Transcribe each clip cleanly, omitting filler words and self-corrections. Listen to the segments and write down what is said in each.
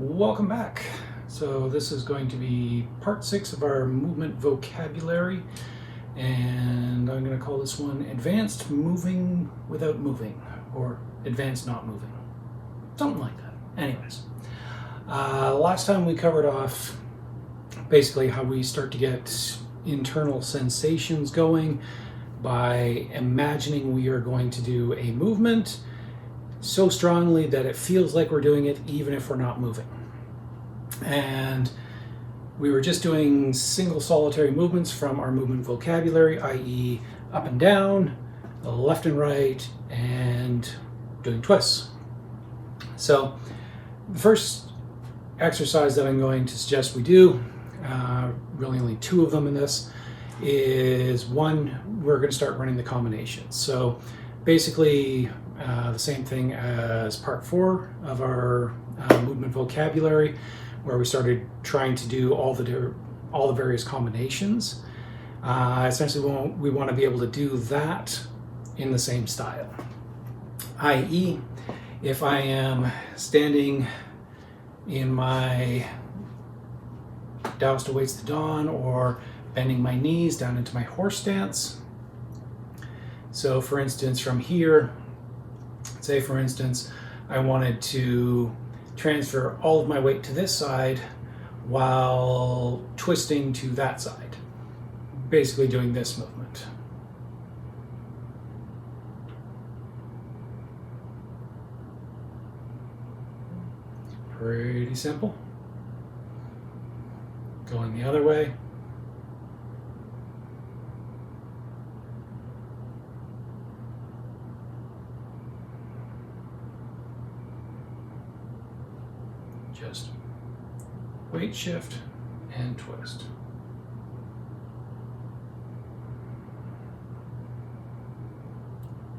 Welcome back. So this is going to be part 6 of our movement vocabulary, and I'm going to call this one Advanced Moving Without Moving, or Advanced Not Moving, something like that. Anyways, last time we covered off basically how we start to get internal sensations going by imagining we are going to do a movement so strongly that it feels like we're doing it even if we're not moving. And we were just doing single solitary movements from our movement vocabulary, i.e. up and down, left and right, and doing twists. So the first exercise that I'm going to suggest we do, really only 2 of them in this, is one, we're going to start running the combinations. So basically the same thing as part 4 of our movement vocabulary, where we started trying to do all the various combinations. Essentially, we want to be able to do that in the same style. I.e., if I am standing in my Taoist Awaits the Dawn, or bending my knees down into my horse stance. So for instance, from here, say for instance, I wanted to transfer all of my weight to this side while twisting to that side. Basically doing this movement. Pretty simple. Going the other way. Just weight shift and twist.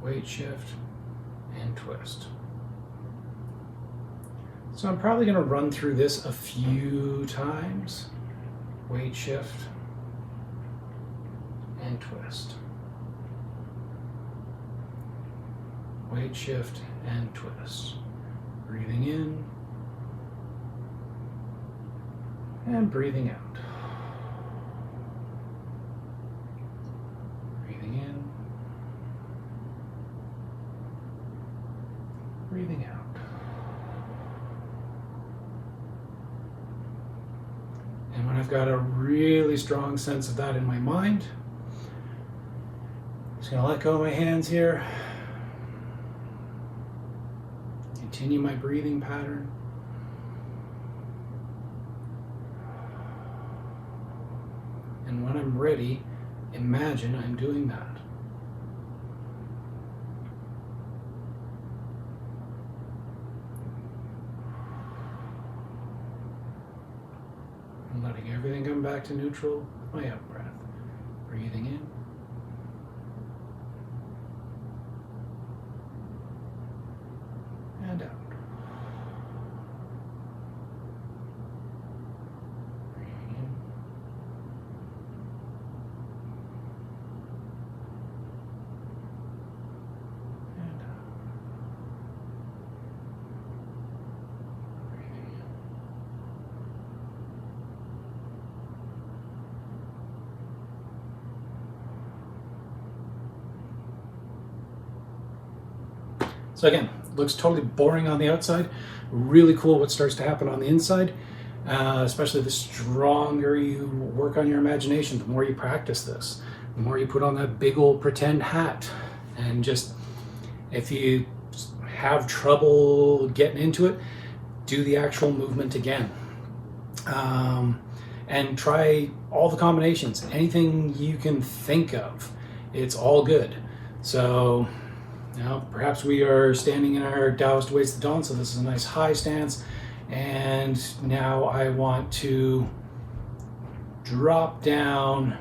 Weight shift and twist. So I'm probably going to run through this a few times. Weight shift and twist. Weight shift and twist. Breathing in and breathing out. Breathing in, breathing out. And when I've got a really strong sense of that in my mind, I'm just going to let go of my hands here. Continue my breathing pattern. And when I'm ready, imagine I'm doing that. And letting everything come back to neutral with my out breath. Breathing in. And out. So again, looks totally boring on the outside. Really cool what starts to happen on the inside, especially the stronger you work on your imagination, the more you practice this, the more you put on that big old pretend hat. And just, if you have trouble getting into it, do the actual movement again. And try all the combinations, anything you can think of. It's all good. So, now, perhaps we are standing in our Taoist Awaits the Dawn, so this is a nice high stance, and now I want to drop down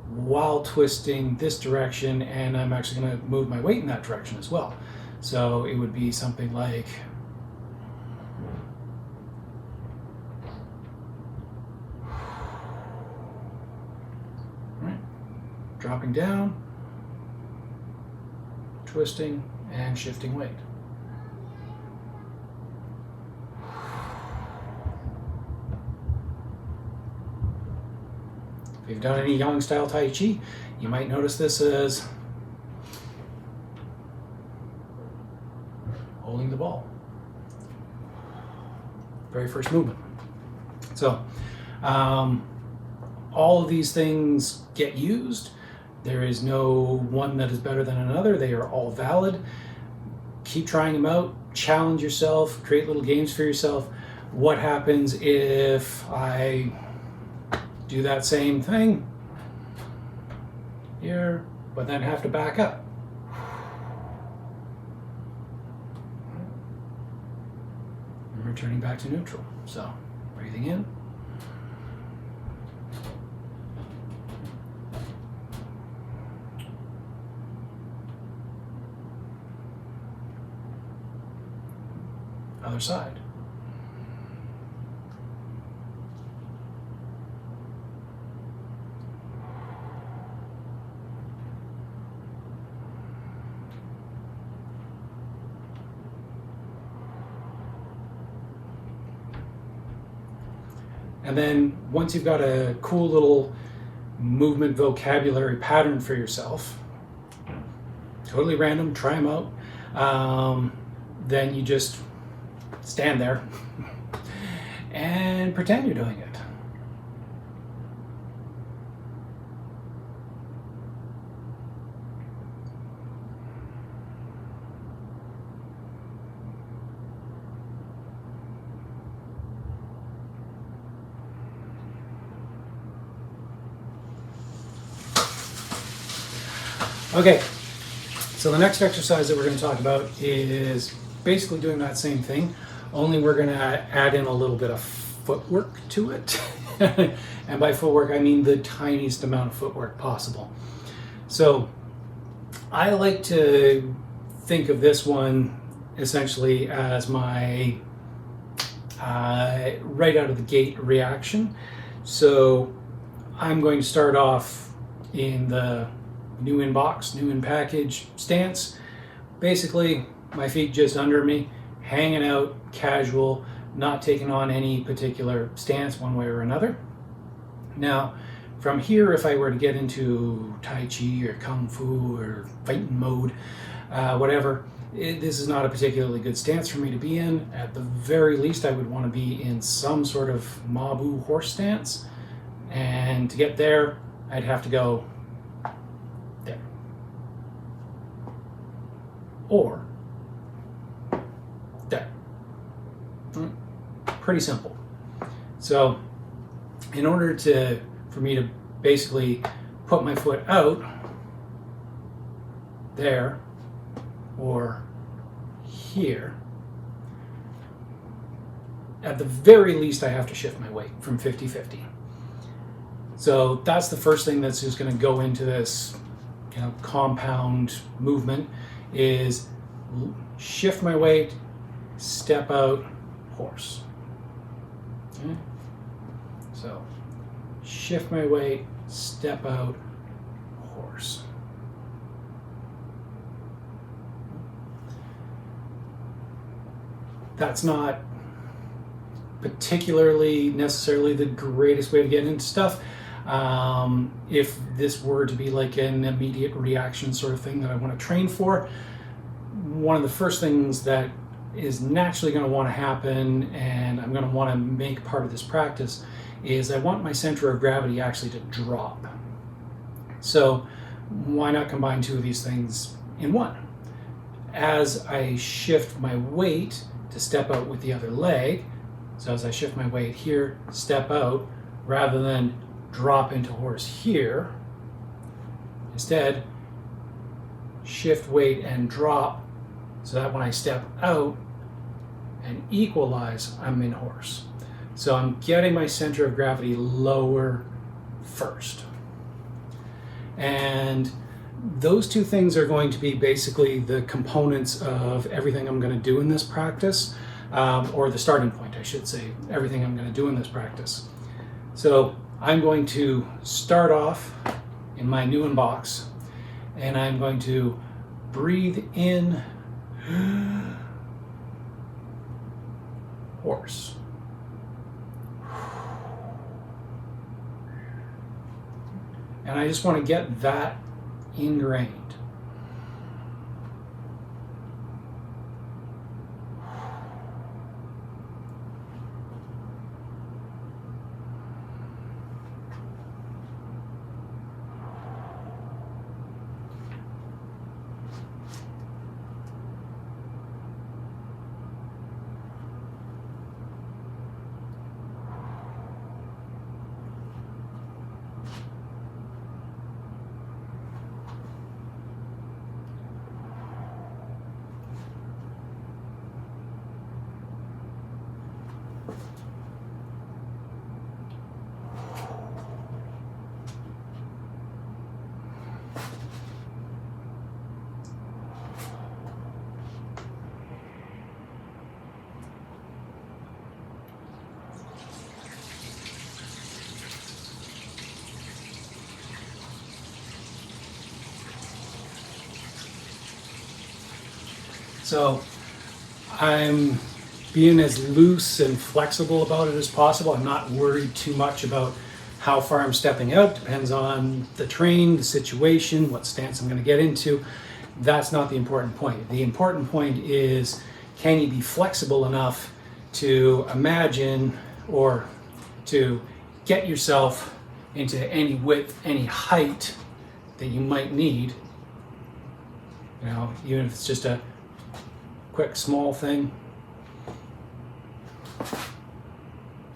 while twisting this direction, and I'm actually going to move my weight in that direction as well. So it would be something like dropping down, twisting, and shifting weight. you've done any Yang style Tai Chi, you might notice this as holding the ball. Very first movement. So all of these things get used. There is no one that is better than another. They are all valid. Keep trying them out. Challenge yourself. Create little games for yourself. What happens if I do that same thing here, but then have to back up? And returning back to neutral. So, breathing in. Other side. And then once you've got a cool little movement vocabulary pattern for yourself, totally random, try them out, then you just stand there and pretend you're doing it. Okay, so the next exercise that we're going to talk about is basically doing that same thing, only we're going to add in a little bit of footwork to it. And by footwork, I mean the tiniest amount of footwork possible. So I like to think of this one essentially as my right out of the gate reaction. So I'm going to start off in the new in box, new in package stance. Basically, my feet just under me, hanging out, casual, not taking on any particular stance one way or another. Now, from here, if I were to get into Tai Chi or Kung Fu or fighting mode, whatever, this is not a particularly good stance for me to be in. At the very least, I would want to be in some sort of Mabu horse stance. And to get there, I'd have to go there. Or there. Pretty simple. So in order for me to basically put my foot out there or here, at the very least I have to shift my weight from 50-50. So that's the first thing that's just going to go into this compound movement is shift my weight, step out, horse. Okay? So shift my weight, step out, horse. That's not particularly necessarily the greatest way to get into stuff. If this were to be like an immediate reaction sort of thing that I want to train for, one of the first things that is naturally going to want to happen, and I'm going to want to make part of this practice, is I want my center of gravity actually to drop. So why not combine two of these things in one? As I shift my weight to step out with the other leg, so as I shift my weight here, step out, rather than drop into horse here, instead shift weight and drop, so that when I step out and equalize, I'm in horse. So I'm getting my center of gravity lower first. And those two things are going to be basically the components of everything I'm going to do in this practice, or the starting point, I should say, everything I'm going to do in this practice. So I'm going to start off in my new in box, and I'm going to breathe in horse. And I just want to get that ingrained. So I'm being as loose and flexible about it as possible. I'm not worried too much about how far I'm stepping out. Depends on the terrain, the situation, what stance I'm going to get into. That's not the important point. The important point is, can you be flexible enough to imagine or to get yourself into any width, any height that you might need, you know, even if it's just a quick small thing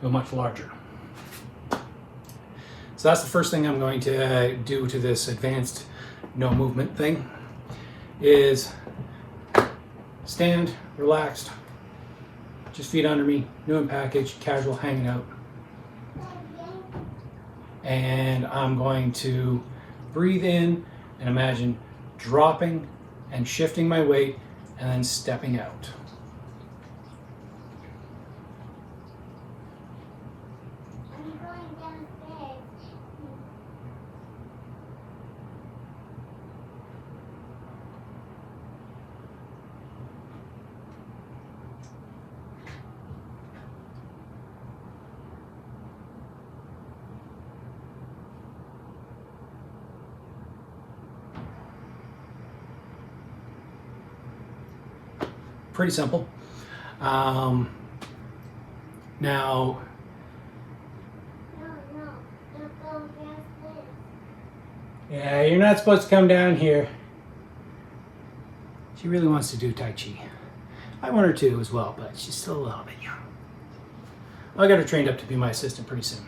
to a much larger. So that's the first thing I'm going to do to this advanced no movement thing, is stand relaxed, just feet under me, new and packaged, casual, hanging out. And I'm going to breathe in and imagine dropping and shifting my weight and then stepping out. I'm going downstairs. Pretty simple. Now, No, don't go downstairs. yeah, you're not supposed to come down here. She really wants to do Tai Chi. I want her to as well, but she's still a little bit young. I got her trained up to be my assistant pretty soon.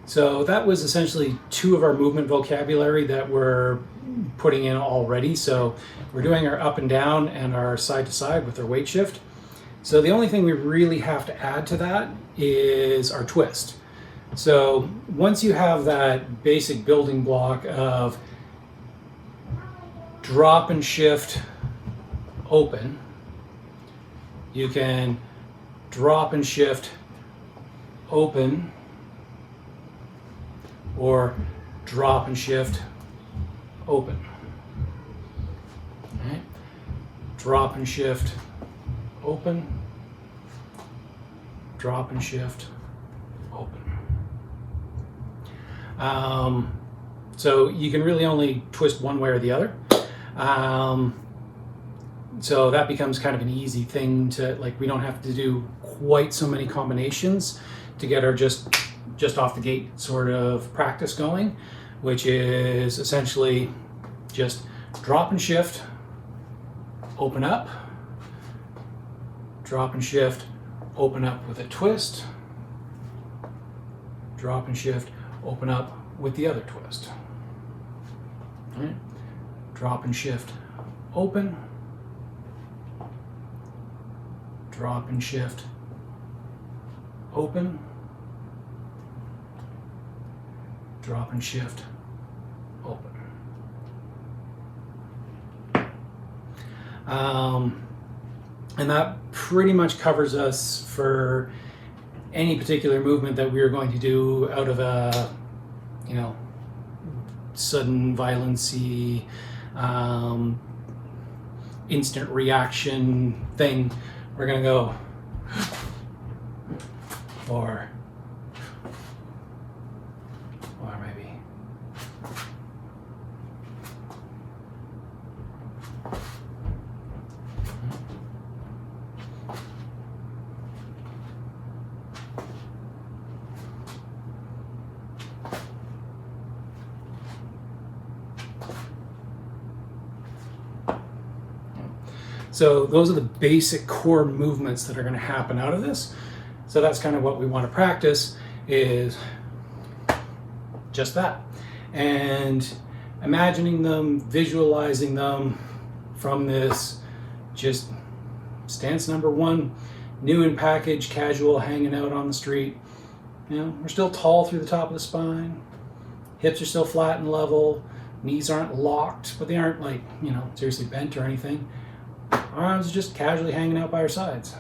So that was essentially 2 of our movement vocabulary that we're putting in already. So we're doing our up and down and our side to side with our weight shift. So the only thing we really have to add to that is our twist. So once you have that basic building block of drop and shift open, you can drop and shift open, or drop and shift open. Okay. Drop and shift open, drop and shift open. So you can really only twist one way or the other. So that becomes kind of an easy thing to, like, we don't have to do quite so many combinations to get our just off the gate sort of practice going, which is essentially just drop and shift, open up, drop and shift, open up with a twist, drop and shift, open up with the other twist. All right. Drop and shift, open, drop and shift, open, drop and shift, open. And that pretty much covers us for any particular movement that we are going to do out of a, you know, sudden violency, instant reaction thing. We're gonna go, or So those are the basic core movements that are going to happen out of this. So that's kind of what we want to practice, is just that. And imagining them, visualizing them from this just stance number one, new in package, casual, hanging out on the street. You know, we're still tall through the top of the spine. Hips are still flat and level. Knees aren't locked, but they aren't like, you know, seriously bent or anything. Arms are just casually hanging out by our sides.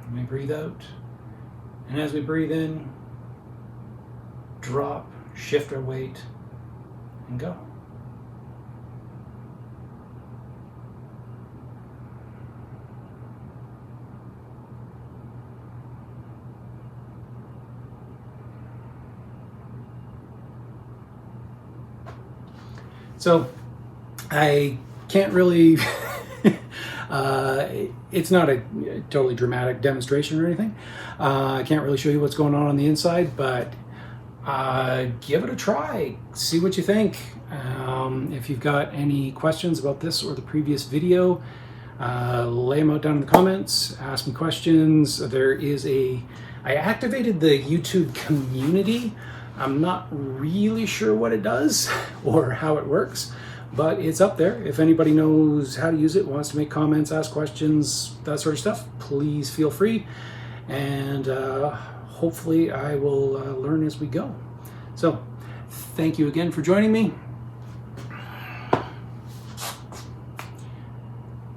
Let me breathe out. And as we breathe in, drop, shift our weight, and go. So I can't really, it's not a totally dramatic demonstration or anything. I can't really show you what's going on the inside, but give it a try. See what you think. If you've got any questions about this or the previous video, lay them out down in the comments, ask me questions. I activated the YouTube community. I'm not really sure what it does or how it works, but it's up there. If anybody knows how to use it, wants to make comments, ask questions, that sort of stuff, please feel free. And hopefully I will learn as we go. So thank you again for joining me.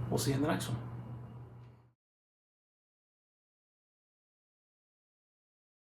We'll see you in the next one.